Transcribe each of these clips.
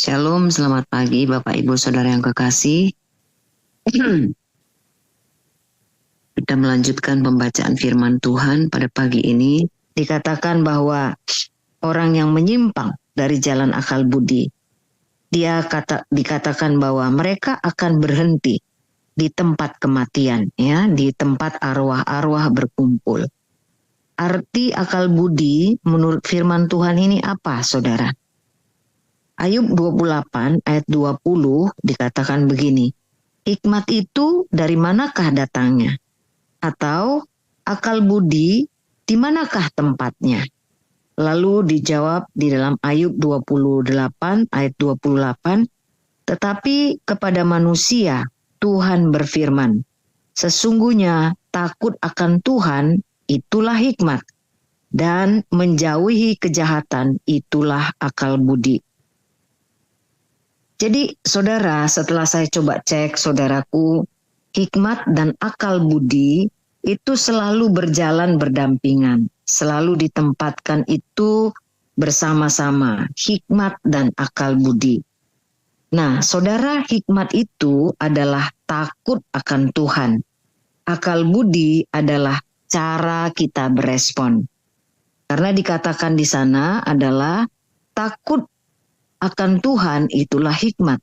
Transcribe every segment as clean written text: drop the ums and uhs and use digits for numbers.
Shalom, selamat pagi Bapak Ibu Saudara yang kekasih. Kita melanjutkan pembacaan firman Tuhan pada pagi ini. Dikatakan bahwa orang yang menyimpang dari jalan akal budi, dikatakan bahwa mereka akan berhenti di tempat kematian, ya, di tempat arwah-arwah berkumpul. Arti akal budi menurut firman Tuhan ini apa, Saudara? Ayub 28 ayat 20 dikatakan begini, hikmat itu dari manakah datangnya? Atau akal budi di manakah tempatnya? Lalu dijawab di dalam Ayub 28 ayat 28, tetapi kepada manusia Tuhan berfirman, sesungguhnya takut akan Tuhan itulah hikmat, dan menjauhi kejahatan itulah akal budi. Jadi saudara, setelah saya coba cek saudaraku, hikmat dan akal budi itu selalu berjalan berdampingan, selalu ditempatkan itu bersama-sama, hikmat dan akal budi. Nah, saudara, hikmat itu adalah takut akan Tuhan. Akal budi adalah cara kita berespon. Karena dikatakan di sana adalah takut akan Tuhan itulah hikmat.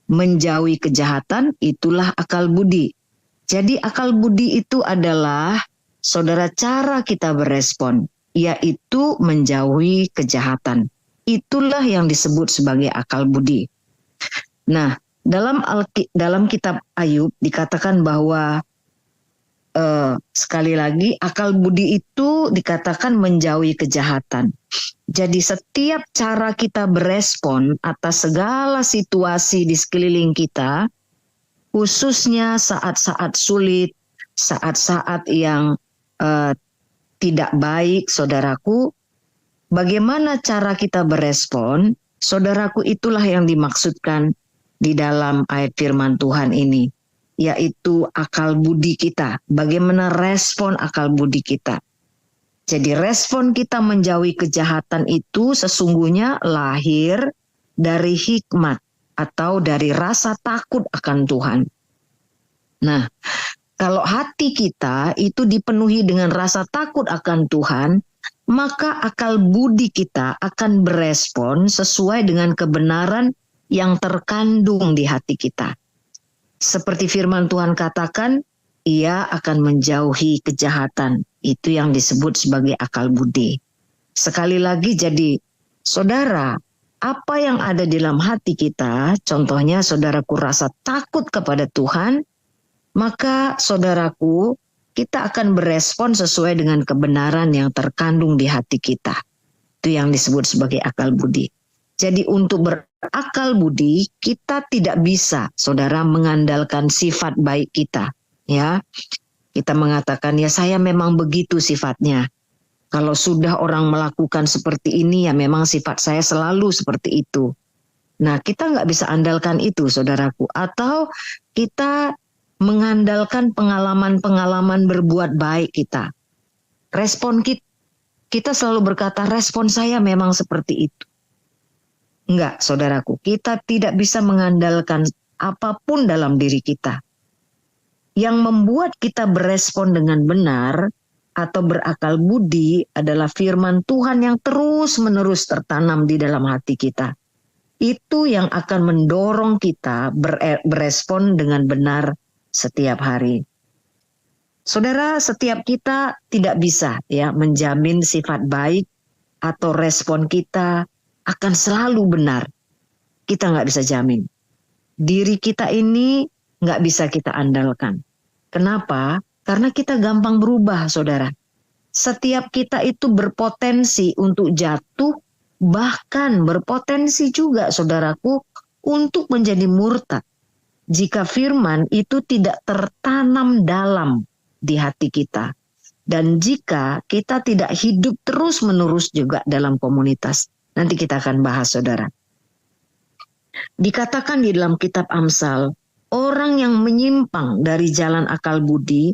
Menjauhi kejahatan itulah akal budi. Jadi akal budi itu adalah, saudara, cara kita berespon, yaitu menjauhi kejahatan. Itulah yang disebut sebagai akal budi. Nah, dalam kitab Ayub dikatakan bahwa sekali lagi akal budi itu dikatakan menjauhi kejahatan. Jadi setiap cara kita berespon atas segala situasi di sekeliling kita, khususnya saat-saat sulit, saat-saat yang tidak baik, saudaraku, bagaimana cara kita berespon, saudaraku, itulah yang dimaksudkan di dalam ayat firman Tuhan ini, yaitu akal budi kita. Bagaimana respon akal budi kita. Jadi respon kita menjauhi kejahatan itu sesungguhnya lahir dari hikmat atau dari rasa takut akan Tuhan. Nah, kalau hati kita itu dipenuhi dengan rasa takut akan Tuhan, maka akal budi kita akan berespon sesuai dengan kebenaran yang terkandung di hati kita. Seperti firman Tuhan katakan, ia akan menjauhi kejahatan. Itu yang disebut sebagai akal budi. Sekali lagi, jadi saudara, apa yang ada di dalam hati kita, contohnya saudaraku rasa takut kepada Tuhan, maka saudaraku, kita akan berespon sesuai dengan kebenaran yang terkandung di hati kita. Itu yang disebut sebagai akal budi. Jadi untuk berakal budi, kita tidak bisa, saudara, mengandalkan sifat baik kita. Ya, kita mengatakan, ya saya memang begitu sifatnya. Kalau sudah orang melakukan seperti ini, ya memang sifat saya selalu seperti itu. Nah, kita nggak bisa andalkan itu, saudaraku. Atau kita mengandalkan pengalaman-pengalaman berbuat baik kita. Respon kita selalu berkata, respon saya memang seperti itu. Enggak, saudaraku, kita tidak bisa mengandalkan apapun dalam diri kita. Yang membuat kita berespon dengan benar atau berakal budi adalah firman Tuhan yang terus-menerus tertanam di dalam hati kita. Itu yang akan mendorong kita berespon dengan benar setiap hari. Saudara, setiap kita tidak bisa ya menjamin sifat baik atau respon kita akan selalu benar. Kita nggak bisa jamin. Diri kita ini nggak bisa kita andalkan. Kenapa? Karena kita gampang berubah, saudara. Setiap kita itu berpotensi untuk jatuh, bahkan berpotensi juga, saudaraku, untuk menjadi murtad. Jika firman itu tidak tertanam dalam di hati kita. Dan jika kita tidak hidup terus-menerus juga dalam komunitas. Nanti kita akan bahas, saudara. Dikatakan di dalam kitab Amsal, orang yang menyimpang dari jalan akal budi,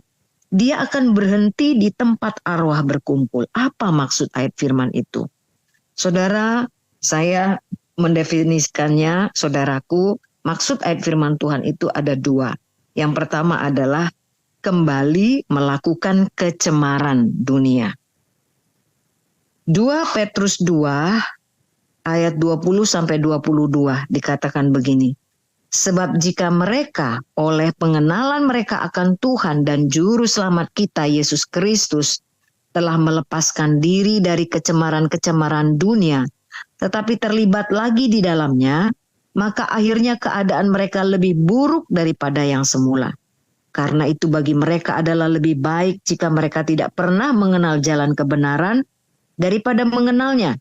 dia akan berhenti di tempat arwah berkumpul. Apa maksud ayat firman itu? Saudara, saya mendefinisikannya, saudaraku, maksud ayat firman Tuhan itu ada dua. Yang pertama adalah kembali melakukan kecemaran dunia. 2 Petrus 2 ayat 20-22 dikatakan begini. Sebab jika mereka oleh pengenalan mereka akan Tuhan dan Juru Selamat kita Yesus Kristus telah melepaskan diri dari kecemaran-kecemaran dunia, tetapi terlibat lagi di dalamnya, maka akhirnya keadaan mereka lebih buruk daripada yang semula. Karena itu bagi mereka adalah lebih baik jika mereka tidak pernah mengenal jalan kebenaran daripada mengenalnya,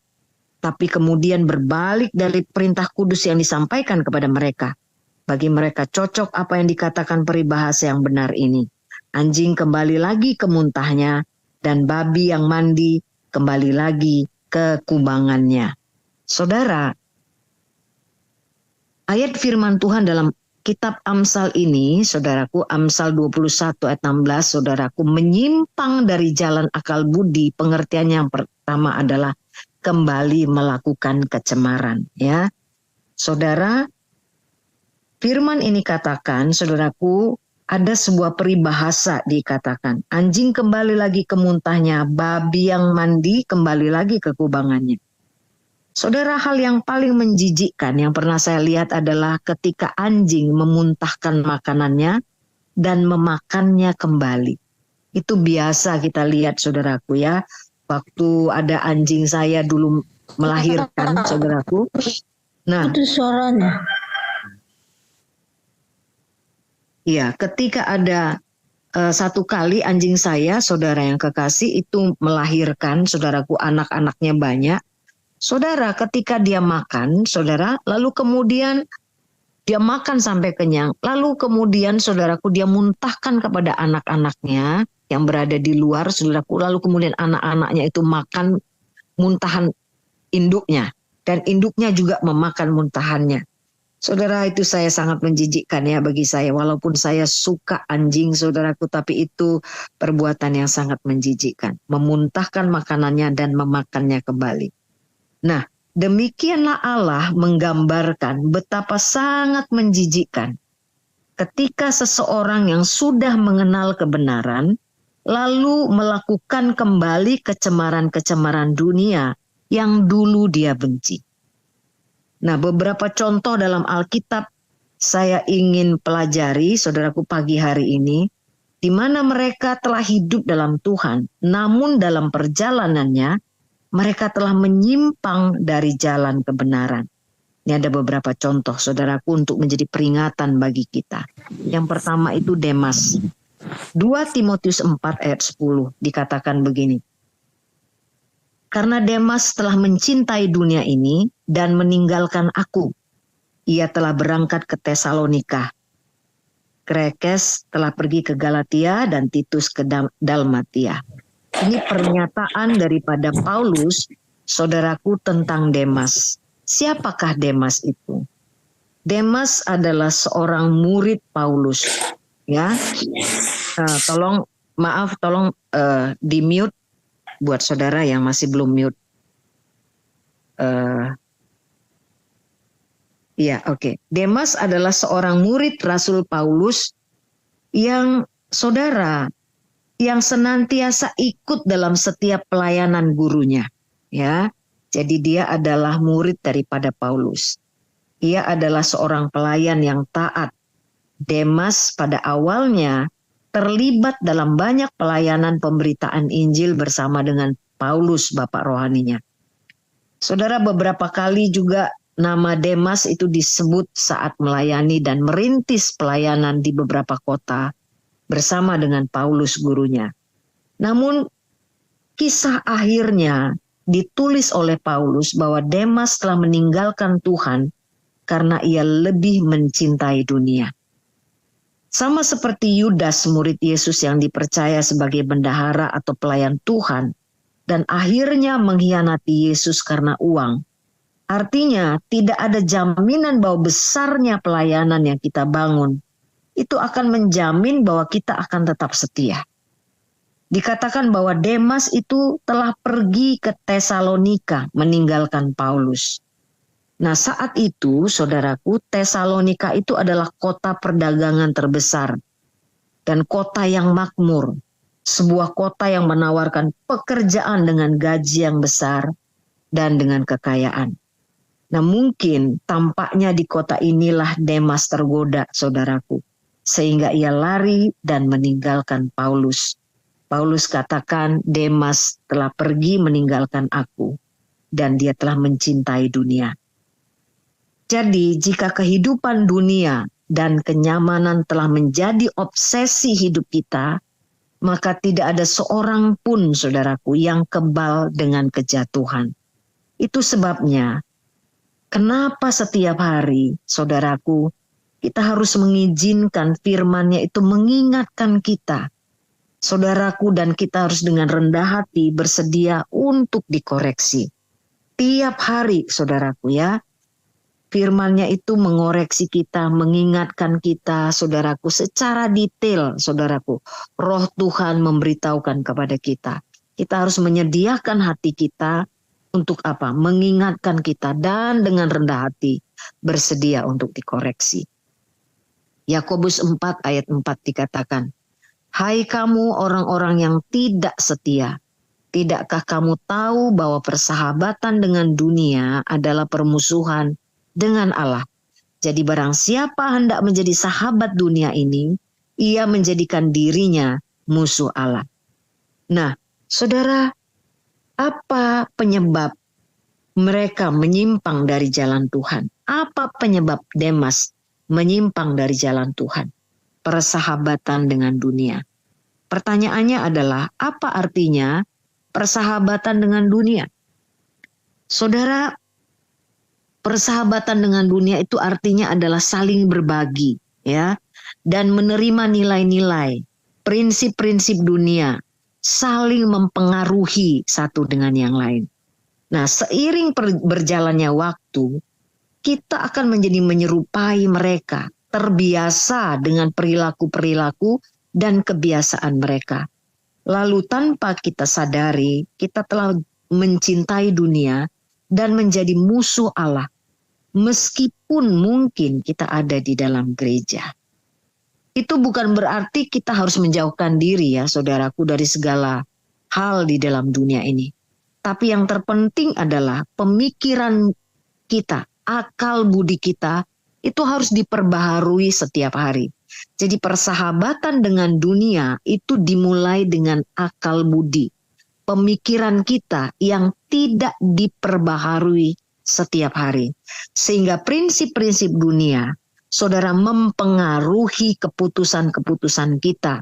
tapi kemudian berbalik dari perintah kudus yang disampaikan kepada mereka. Bagi mereka cocok apa yang dikatakan peribahasa yang benar ini. Anjing kembali lagi ke muntahnya, dan babi yang mandi kembali lagi ke kubangannya. Saudara, ayat firman Tuhan dalam kitab Amsal ini, saudaraku, Amsal 21 ayat 16, saudaraku, menyimpang dari jalan akal budi. Pengertiannya yang pertama adalah kembali melakukan kecemaran. Ya, saudara, firman ini katakan, saudaraku, ada sebuah peribahasa dikatakan. Anjing kembali lagi ke muntahnya, babi yang mandi kembali lagi ke kubangannya. Saudara, hal yang paling menjijikkan yang pernah saya lihat adalah ketika anjing memuntahkan makanannya dan memakannya kembali. Itu biasa kita lihat, saudaraku, ya. Waktu ada anjing saya dulu melahirkan, saudaraku. Nah, itu suaranya. Iya, ketika ada satu kali anjing saya, saudara yang kekasih, itu melahirkan, saudaraku, anak-anaknya banyak. Saudara, ketika dia makan, saudara, lalu kemudian dia makan sampai kenyang, lalu kemudian, saudaraku, dia muntahkan kepada anak-anaknya yang berada di luar, saudaraku, lalu kemudian anak-anaknya itu makan muntahan induknya, dan induknya juga memakan muntahannya. Saudara, itu saya sangat menjijikkan ya bagi saya. Walaupun saya suka anjing, saudaraku, tapi itu perbuatan yang sangat menjijikkan. Memuntahkan makanannya dan memakannya kembali. Nah, demikianlah Allah menggambarkan betapa sangat menjijikkan ketika seseorang yang sudah mengenal kebenaran, lalu melakukan kembali kecemaran-kecemaran dunia yang dulu dia benci. Nah, beberapa contoh dalam Alkitab saya ingin pelajari, saudaraku, pagi hari ini, di mana mereka telah hidup dalam Tuhan, namun dalam perjalanannya, mereka telah menyimpang dari jalan kebenaran. Ini ada beberapa contoh, saudaraku, untuk menjadi peringatan bagi kita. Yang pertama itu Demas. 2 Timotius 4 ayat 10 dikatakan begini. Karena Demas telah mencintai dunia ini dan meninggalkan aku. Ia telah berangkat ke Tesalonika. Krekes telah pergi ke Galatia dan Titus ke Dalmatia. Ini pernyataan daripada Paulus, saudaraku, tentang Demas. Siapakah Demas itu? Demas adalah seorang murid Paulus. Ya, tolong di mute buat saudara yang masih belum mute. Oke. Demas adalah seorang murid Rasul Paulus yang, saudara, yang senantiasa ikut dalam setiap pelayanan gurunya. Ya, jadi dia adalah murid daripada Paulus. Ia adalah seorang pelayan yang taat. Demas pada awalnya terlibat dalam banyak pelayanan pemberitaan Injil bersama dengan Paulus, bapak rohaninya. Saudara, beberapa kali juga nama Demas itu disebut saat melayani dan merintis pelayanan di beberapa kota bersama dengan Paulus gurunya. Namun kisah akhirnya ditulis oleh Paulus bahwa Demas telah meninggalkan Tuhan karena ia lebih mencintai dunia. Sama seperti Yudas, murid Yesus yang dipercaya sebagai bendahara atau pelayan Tuhan, dan akhirnya mengkhianati Yesus karena uang. Artinya tidak ada jaminan bahwa besarnya pelayanan yang kita bangun itu akan menjamin bahwa kita akan tetap setia. Dikatakan bahwa Demas itu telah pergi ke Tesalonika meninggalkan Paulus. Nah, saat itu, saudaraku, Tesalonika itu adalah kota perdagangan terbesar dan kota yang makmur. Sebuah kota yang menawarkan pekerjaan dengan gaji yang besar dan dengan kekayaan. Nah, mungkin tampaknya di kota inilah Demas tergoda, saudaraku, sehingga ia lari dan meninggalkan Paulus. Paulus katakan, Demas telah pergi meninggalkan aku, dan dia telah mencintai dunia. Jadi, jika kehidupan dunia dan kenyamanan telah menjadi obsesi hidup kita, maka tidak ada seorang pun, saudaraku, yang kebal dengan kejatuhan. Itu sebabnya, kenapa setiap hari, saudaraku, kita harus mengizinkan firman-Nya itu mengingatkan kita, saudaraku, dan kita harus dengan rendah hati bersedia untuk dikoreksi. Tiap hari, saudaraku ya, firman-Nya itu mengoreksi kita, mengingatkan kita, saudaraku, secara detail, saudaraku. Roh Tuhan memberitahukan kepada kita. Kita harus menyediakan hati kita untuk apa? Mengingatkan kita dan dengan rendah hati bersedia untuk dikoreksi. Yakobus 4 ayat 4 dikatakan, "Hai kamu orang-orang yang tidak setia, tidakkah kamu tahu bahwa persahabatan dengan dunia adalah permusuhan dengan Allah? Jadi barang siapa hendak menjadi sahabat dunia ini, ia menjadikan dirinya musuh Allah." Nah, saudara, apa penyebab mereka menyimpang dari jalan Tuhan? Apa penyebab Demas menyimpang dari jalan Tuhan? Persahabatan dengan dunia. Pertanyaannya adalah, apa artinya persahabatan dengan dunia? Saudara, persahabatan dengan dunia itu artinya adalah saling berbagi, ya, dan menerima nilai-nilai, prinsip-prinsip dunia, saling mempengaruhi satu dengan yang lain. Nah, seiring berjalannya waktu, kita akan menjadi menyerupai mereka, terbiasa dengan perilaku-perilaku dan kebiasaan mereka. Lalu tanpa kita sadari, kita telah mencintai dunia dan menjadi musuh Allah, meskipun mungkin kita ada di dalam gereja. Itu bukan berarti kita harus menjauhkan diri ya saudaraku dari segala hal di dalam dunia ini. Tapi yang terpenting adalah pemikiran kita, akal budi kita itu harus diperbaharui setiap hari. Jadi persahabatan dengan dunia itu dimulai dengan akal budi. Pemikiran kita yang tidak diperbaharui setiap hari. Sehingga prinsip-prinsip dunia, saudara, mempengaruhi keputusan-keputusan kita,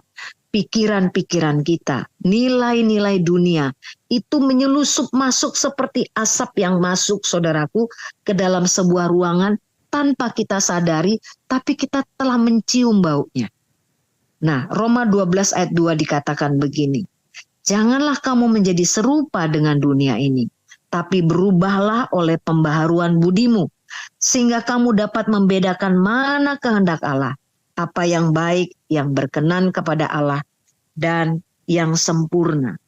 pikiran-pikiran kita, nilai-nilai dunia, itu menyelusup masuk seperti asap yang masuk, saudaraku, ke dalam sebuah ruangan tanpa kita sadari, tapi kita telah mencium baunya. Nah, Roma 12 ayat 2 dikatakan begini, "Janganlah kamu menjadi serupa dengan dunia ini, tapi berubahlah oleh pembaharuan budimu, sehingga kamu dapat membedakan mana kehendak Allah, apa yang baik, yang berkenan kepada Allah, dan yang sempurna."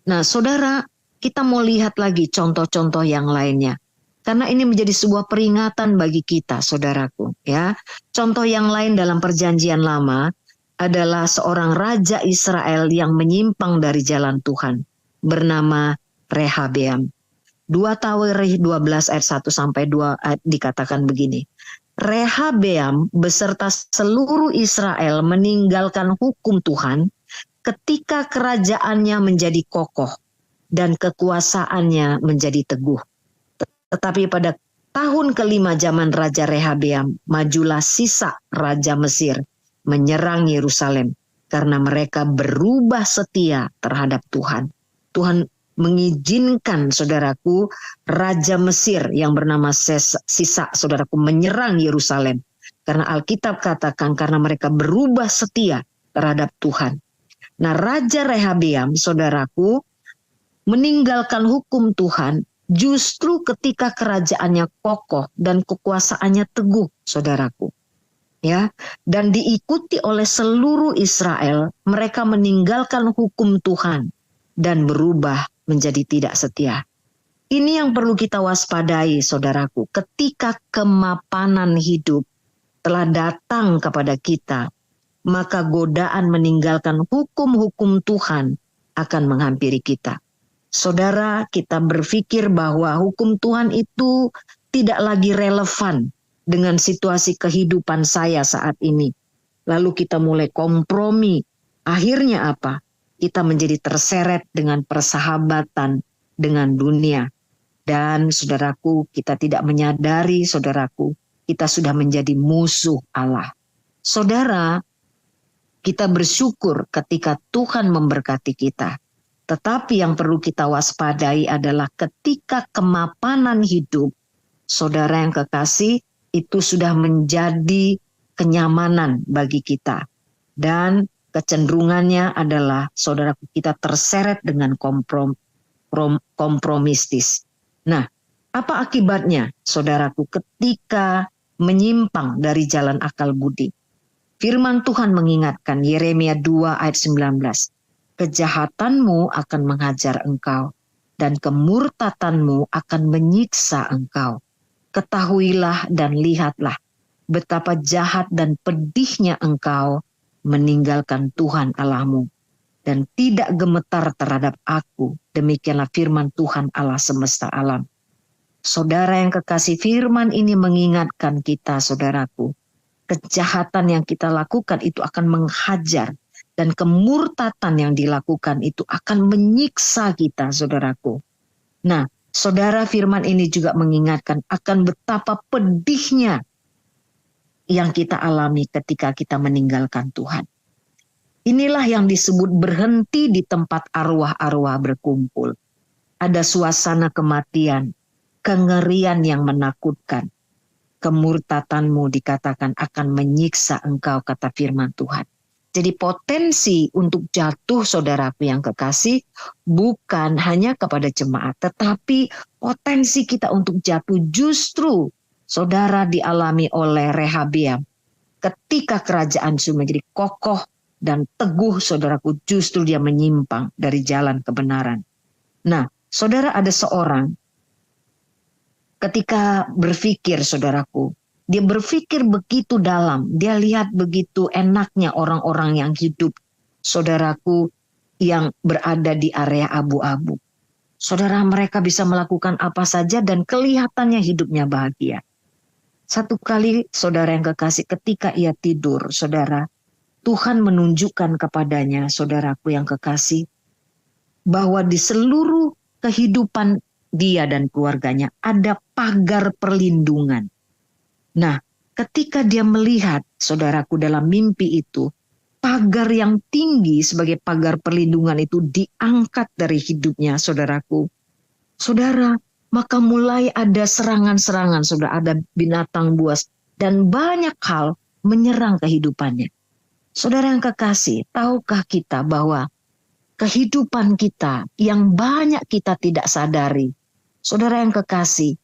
Nah, saudara, kita mau lihat lagi contoh-contoh yang lainnya. Karena ini menjadi sebuah peringatan bagi kita, saudaraku. Ya, contoh yang lain dalam Perjanjian Lama adalah seorang raja Israel yang menyimpang dari jalan Tuhan, bernama Rehabeam. 2 Tawarikh 12 ayat 1 sampai 2 ayat dikatakan begini. Rehabeam beserta seluruh Israel meninggalkan hukum Tuhan ketika kerajaannya menjadi kokoh dan kekuasaannya menjadi teguh. Tetapi pada tahun kelima zaman Raja Rehabeam, majulah Sisak Raja Mesir menyerang Yerusalem karena mereka berubah setia terhadap Tuhan. Tuhan mengizinkan, saudaraku, Raja Mesir yang bernama Sisak, saudaraku, menyerang Yerusalem. Karena Alkitab katakan karena mereka berubah setia terhadap Tuhan. Nah, Raja Rehabeam, saudaraku, meninggalkan hukum Tuhan justru ketika kerajaannya kokoh dan kekuasaannya teguh, saudaraku. Ya, dan diikuti oleh seluruh Israel, mereka meninggalkan hukum Tuhan dan berubah menjadi tidak setia. Ini yang perlu kita waspadai, saudaraku. Ketika kemapanan hidup telah datang kepada kita, maka godaan meninggalkan hukum-hukum Tuhan akan menghampiri kita. Saudara, kita berpikir bahwa hukum Tuhan itu tidak lagi relevan dengan situasi kehidupan saya saat ini. Lalu kita mulai kompromi. Akhirnya apa? Kita menjadi terseret dengan persahabatan dengan dunia. Dan saudaraku, kita tidak menyadari, saudaraku, kita sudah menjadi musuh Allah. Saudara, kita bersyukur ketika Tuhan memberkati kita. Tetapi yang perlu kita waspadai adalah ketika kemapanan hidup, saudara yang kekasih, itu sudah menjadi kenyamanan bagi kita. Dan kecenderungannya adalah, saudaraku, kita terseret dengan kompromistis. Nah, apa akibatnya, saudaraku, ketika menyimpang dari jalan akal budi? Firman Tuhan mengingatkan Yeremia 2 ayat 19. Kejahatanmu akan menghajar engkau dan kemurtatanmu akan menyiksa engkau. Ketahuilah dan lihatlah betapa jahat dan pedihnya engkau meninggalkan Tuhan Allahmu dan tidak gemetar terhadap aku. Demikianlah firman Tuhan Allah semesta alam. Saudara yang kekasih, firman ini mengingatkan kita, saudaraku. Kejahatan yang kita lakukan itu akan menghajar. Dan kemurtatan yang dilakukan itu akan menyiksa kita, saudaraku. Nah, saudara, firman ini juga mengingatkan akan betapa pedihnya yang kita alami ketika kita meninggalkan Tuhan. Inilah yang disebut berhenti di tempat arwah-arwah berkumpul. Ada suasana kematian, kengerian yang menakutkan. Kemurtatanmu dikatakan akan menyiksa engkau, kata firman Tuhan. Jadi potensi untuk jatuh, saudaraku yang kekasih, bukan hanya kepada jemaat, tetapi potensi kita untuk jatuh justru, saudara, dialami oleh Rehabeam. Ketika kerajaan sudah menjadi kokoh dan teguh, saudaraku, justru dia menyimpang dari jalan kebenaran. Nah, saudara, ada seorang ketika berpikir, saudaraku, dia berpikir begitu dalam, dia lihat begitu enaknya orang-orang yang hidup, saudaraku, yang berada di area abu-abu. Saudara, mereka bisa melakukan apa saja dan kelihatannya hidupnya bahagia. Satu kali, saudara yang kekasih, ketika ia tidur, saudara, Tuhan menunjukkan kepadanya, saudaraku yang kekasih, bahwa di seluruh kehidupan dia dan keluarganya ada pagar perlindungan. Nah, ketika dia melihat, saudaraku, dalam mimpi itu, pagar yang tinggi sebagai pagar perlindungan itu diangkat dari hidupnya, saudaraku. Saudara, maka mulai ada serangan-serangan, saudara, ada binatang buas, dan banyak hal menyerang kehidupannya. Saudara yang kekasih, tahukah kita bahwa kehidupan kita yang banyak kita tidak sadari, saudara yang kekasih,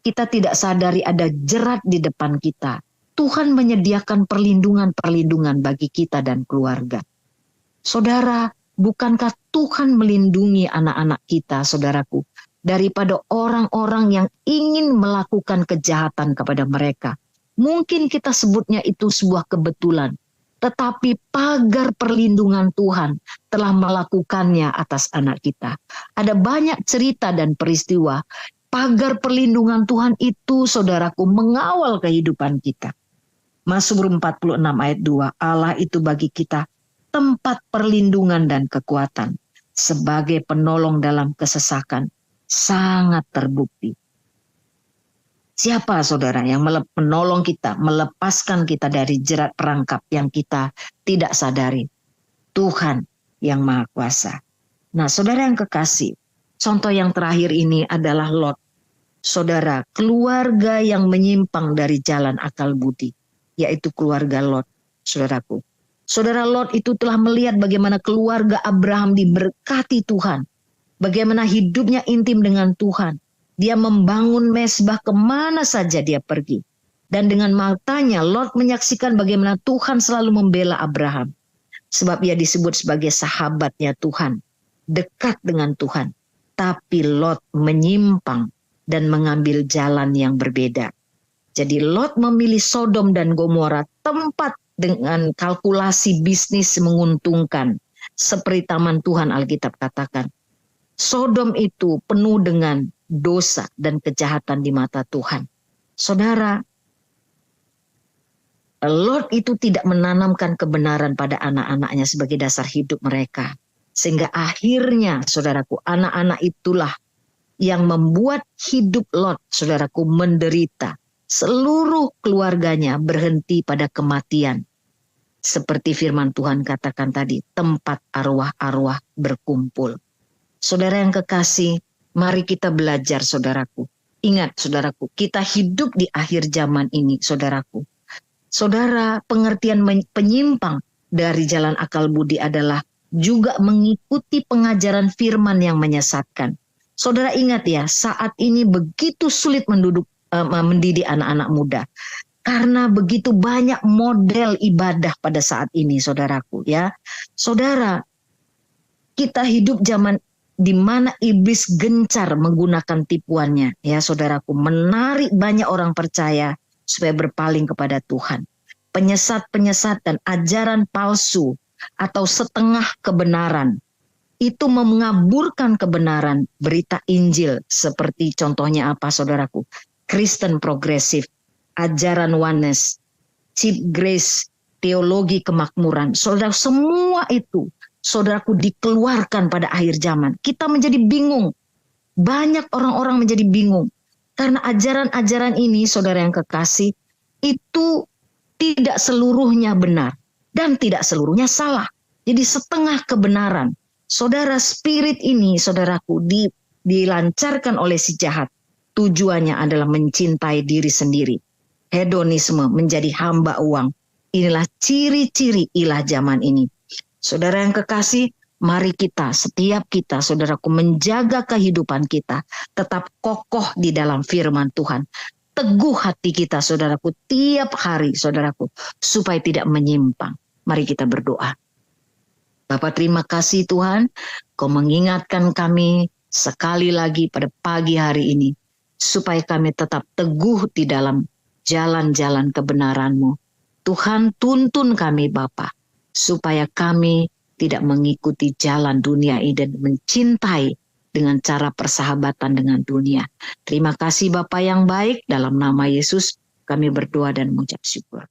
kita tidak sadari ada jerat di depan kita. Tuhan menyediakan perlindungan-perlindungan bagi kita dan keluarga. Saudara, bukankah Tuhan melindungi anak-anak kita, saudaraku, daripada orang-orang yang ingin melakukan kejahatan kepada mereka? Mungkin kita sebutnya itu sebuah kebetulan, tetapi pagar perlindungan Tuhan telah melakukannya atas anak kita. Ada banyak cerita dan peristiwa. Pagar perlindungan Tuhan itu, saudaraku, mengawal kehidupan kita. Mazmur 46 ayat 2, Allah itu bagi kita tempat perlindungan dan kekuatan. Sebagai penolong dalam kesesakan, sangat terbukti. Siapa, saudara, yang menolong kita, melepaskan kita dari jerat perangkap yang kita tidak sadari? Tuhan yang Maha Kuasa. Nah, saudara yang kekasih, contoh yang terakhir ini adalah Lot. Saudara, keluarga yang menyimpang dari jalan akal budi, yaitu keluarga Lot, saudaraku. Saudara, Lot itu telah melihat bagaimana keluarga Abraham diberkati Tuhan. Bagaimana hidupnya intim dengan Tuhan. Dia membangun mezbah kemana saja dia pergi. Dan dengan matanya Lot menyaksikan bagaimana Tuhan selalu membela Abraham. Sebab ia disebut sebagai sahabatnya Tuhan. Dekat dengan Tuhan. tetapi Lot menyimpang dan mengambil jalan yang berbeda. Jadi Lot memilih Sodom dan Gomora, tempat dengan kalkulasi bisnis menguntungkan. Seperti taman Tuhan Alkitab katakan. Sodom itu penuh dengan dosa dan kejahatan di mata Tuhan. Saudara, Lot itu tidak menanamkan kebenaran pada anak-anaknya sebagai dasar hidup mereka. Sehingga akhirnya, saudaraku, anak-anak itulah yang membuat hidup Lot, saudaraku, menderita. Seluruh keluarganya berhenti pada kematian. Seperti firman Tuhan katakan tadi, tempat arwah-arwah berkumpul. Saudara yang kekasih, mari kita belajar, saudaraku. Ingat, saudaraku, kita hidup di akhir zaman ini, saudaraku. Saudara, pengertian penyimpang dari jalan akal budi adalah juga mengikuti pengajaran firman yang menyesatkan. Saudara ingat ya, saat ini begitu sulit mendidik anak-anak muda. Karena begitu banyak model ibadah pada saat ini, saudaraku ya. Saudara, kita hidup zaman di mana iblis gencar menggunakan tipuannya, ya saudaraku, menarik banyak orang percaya supaya berpaling kepada Tuhan. Penyesat-penyesat dan ajaran palsu atau setengah kebenaran itu mengaburkan kebenaran berita Injil, seperti contohnya apa, saudaraku? Kristen progresif, ajaran oneness, cheap grace, teologi kemakmuran. Saudara, semua itu, saudaraku, dikeluarkan pada akhir zaman. Kita menjadi bingung. Banyak orang-orang menjadi bingung. Karena ajaran-ajaran ini, saudara yang kekasih, itu tidak seluruhnya benar. Dan tidak seluruhnya salah. Jadi setengah kebenaran. Saudara, spirit ini, saudaraku, dilancarkan oleh si jahat. Tujuannya adalah mencintai diri sendiri. Hedonisme, menjadi hamba uang. Inilah ciri-ciri ilah zaman ini. Saudara yang kekasih, mari kita, setiap kita, saudaraku, menjaga kehidupan kita. Tetap kokoh di dalam firman Tuhan. Teguh hati kita, saudaraku, tiap hari, saudaraku, supaya tidak menyimpang. Mari kita berdoa. Bapak, terima kasih Tuhan, Kau mengingatkan kami sekali lagi pada pagi hari ini. Supaya kami tetap teguh di dalam jalan-jalan kebenaran-Mu. Tuhan, tuntun kami Bapa, supaya kami tidak mengikuti jalan dunia ini dan mencintai dengan cara persahabatan dengan dunia. Terima kasih Bapa yang baik, dalam nama Yesus kami berdoa dan mengucap syukur.